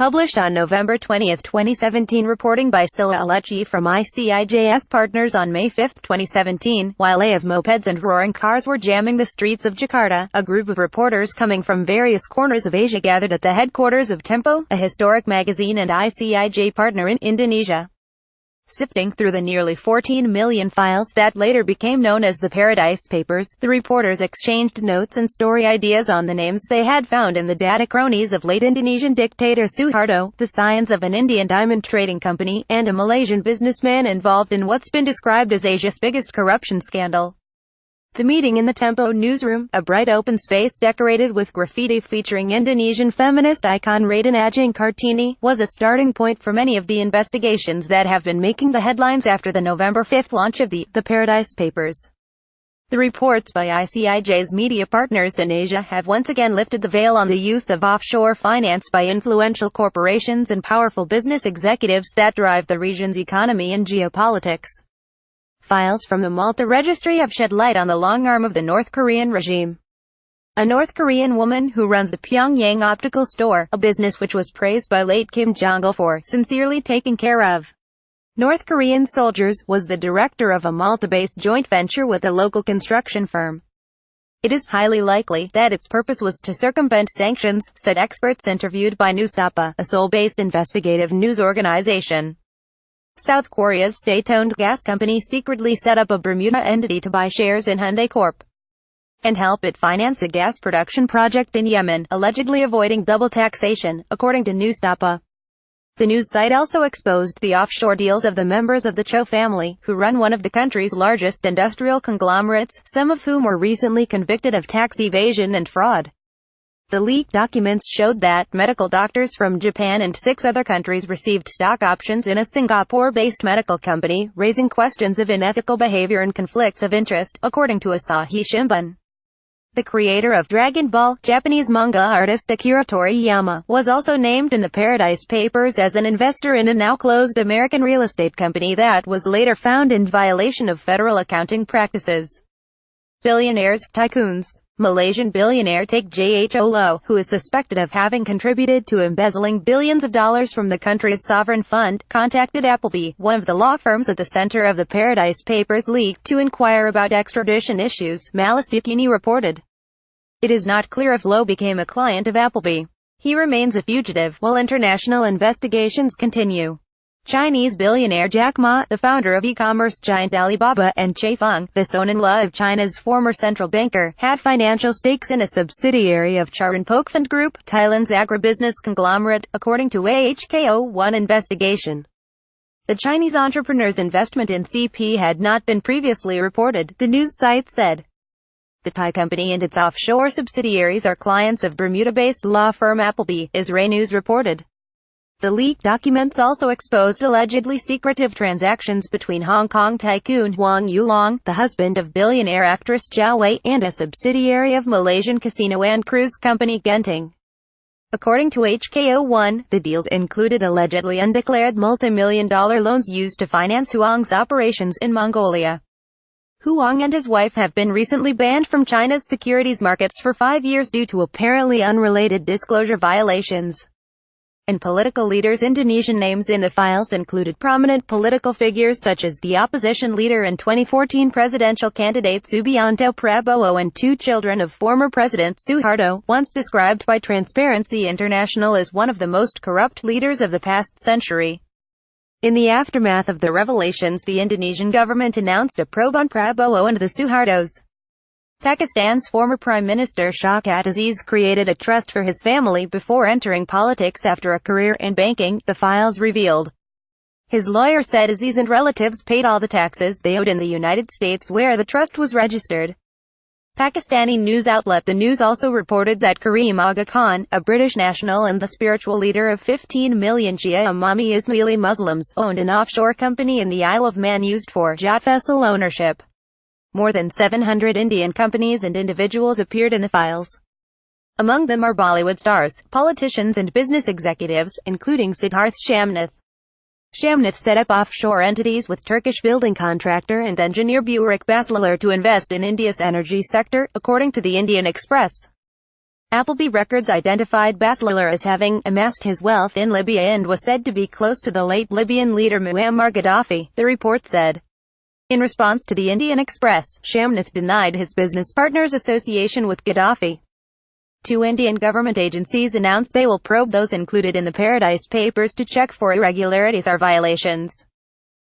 Published on November 20, 2017. Reporting by Scilla Alecci from ICIJS Partners on May 5, 2017. While a of mopeds and roaring cars were jamming the streets of Jakarta, a group of reporters coming from various corners of Asia gathered at the headquarters of Tempo, a historic magazine and ICIJ partner in Indonesia. Sifting through the nearly 14 million files that later became known as the Paradise Papers, the reporters exchanged notes and story ideas on the names they had found in the data cronies of late Indonesian dictator Suharto, the scions of an Indian diamond trading company, and a Malaysian businessman involved in what's been described as Asia's biggest corruption scandal. The meeting in the Tempo newsroom, a bright open space decorated with graffiti featuring Indonesian feminist icon Radin Ajeng Kartini, was a starting point for many of the investigations that have been making the headlines after the November 5 launch of the Paradise Papers. The reports by ICIJ's media partners in Asia have once again lifted the veil on the use of offshore finance by influential corporations and powerful business executives that drive the region's economy and geopolitics. Files from the Malta registry have shed light on the long arm of the North Korean regime. A North Korean woman who runs the Pyongyang Optical Store, a business which was praised by late Kim Jong-il for sincerely taking care of North Korean soldiers, was the director of a Malta-based joint venture with a local construction firm. It is highly likely that its purpose was to circumvent sanctions, said experts interviewed by Newstapa, a Seoul-based investigative news organization. South Korea's state-owned gas company secretly set up a Bermuda entity to buy shares in Hyundai Corp. and help it finance a gas production project in Yemen, allegedly avoiding double taxation, according to Newstapa. The news site also exposed the offshore deals of the members of the Cho family, who run one of the country's largest industrial conglomerates, some of whom were recently convicted of tax evasion and fraud. The leaked documents showed that medical doctors from Japan and 6 other countries received stock options in a Singapore-based medical company, raising questions of unethical behavior and conflicts of interest, according to Asahi Shimbun. The creator of Dragon Ball, Japanese manga artist Akira Toriyama, was also named in the Paradise Papers as an investor in a now-closed American real estate company that was later found in violation of federal accounting practices. Billionaires, tycoons. Malaysian billionaire Tech Jho Low, who is suspected of having contributed to embezzling billions of dollars from the country's sovereign fund, contacted Appleby, one of the law firms at the center of the Paradise Papers leak, to inquire about extradition issues, Malaysiakini reported. It is not clear if Low became a client of Appleby. He remains a fugitive, while international investigations continue. Chinese billionaire Jack Ma, the founder of e-commerce giant Alibaba, and Che Feng, the son-in-law of China's former central banker, had financial stakes in a subsidiary of Charoen-Pokphand Group, Thailand's agribusiness conglomerate, according to a HKO1 investigation. The Chinese entrepreneur's investment in CP had not been previously reported, the news site said. The Thai company and its offshore subsidiaries are clients of Bermuda-based law firm Appleby, Israel News reported. The leaked documents also exposed allegedly secretive transactions between Hong Kong tycoon Wang Yulong, the husband of billionaire actress Zhao Wei, and a subsidiary of Malaysian casino and cruise company Genting. According to HKO1, the deals included allegedly undeclared multi-million-dollar loans used to finance Huang's operations in Mongolia. Huang and his wife have been recently banned from China's securities markets for 5 years due to apparently unrelated disclosure violations. And political leaders. Indonesian names in the files included prominent political figures such as the opposition leader and 2014 presidential candidate Subianto Prabowo and 2 children of former President Suharto, once described by Transparency International as one of the most corrupt leaders of the past century. In the aftermath of the revelations, the Indonesian government announced a probe on Prabowo and the Suhartos. Pakistan's former Prime Minister Shaukat Aziz created a trust for his family before entering politics after a career in banking, the files revealed. His lawyer said Aziz and relatives paid all the taxes they owed in the United States where the trust was registered. Pakistani news outlet The News also reported that Karim Aga Khan, a British national and the spiritual leader of 15 million Shia Imami Ismaili Muslims, owned an offshore company in the Isle of Man used for yacht vessel ownership. More than 700 Indian companies and individuals appeared in the files. Among them are Bollywood stars, politicians and business executives, including Siddharth Shamnath. Shamnath set up offshore entities with Turkish building contractor and engineer Burik Basler to invest in India's energy sector, according to the Indian Express. Appleby Records identified Bachelar as having amassed his wealth in Libya and was said to be close to the late Libyan leader Muammar Gaddafi, the report said. In response to the Indian Express, Shamnath denied his business partner's association with Gaddafi. Two Indian government agencies announced they will probe those included in the Paradise Papers to check for irregularities or violations.